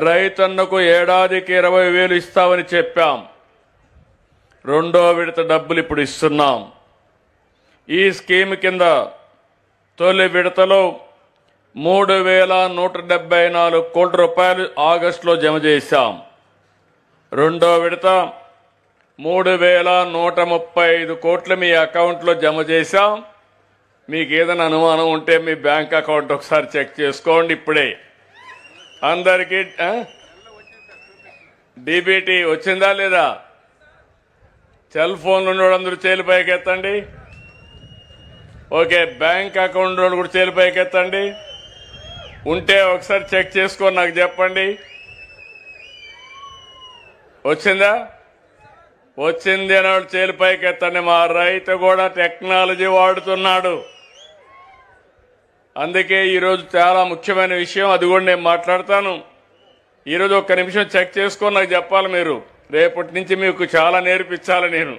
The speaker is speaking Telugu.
రైతన్నకు ఏడాదికి 20,000 ఇస్తామని చెప్పాం. రెండో విడత డబ్బులు ఇప్పుడు ఇస్తున్నాం. ఈ స్కీమ్ కింద తొలి విడతలో 3,174 కోట్ల రూపాయలు ఆగస్టులో జమ చేశాం. రెండో విడత 3,135 కోట్లు మీ అకౌంట్లో జమ చేశాం. మీకు ఏదైనా అనుమానం ఉంటే మీ బ్యాంక్ అకౌంట్ ఒకసారి చెక్ చేసుకోండి. ఇప్పుడే అందరికీ డీబీటీ వచ్చిందా లేదా? సెల్ ఫోన్లు ఉన్నోళ్ళందరూ చేలు పైకెత్తండి. ఓకే, బ్యాంక్ అకౌంట్ వాళ్ళు కూడా చేలు పైకెత్తండి. ఉంటే ఒకసారి చెక్ చేసుకొని నాకు చెప్పండి. వచ్చిందా? వచ్చింది అని వాళ్ళు చేలు పైకెత్తండి. మా రైతు కూడా టెక్నాలజీ వాడుతున్నాడు. అందుకే ఈరోజు చాలా ముఖ్యమైన విషయం, అది కూడా నేను మాట్లాడతాను. ఈరోజు ఒక్క నిమిషం చెక్ చేసుకొని నాకు చెప్పాలి. మీరు రేపటి నుంచి మీకు చాలా నేర్పించాలి నేను.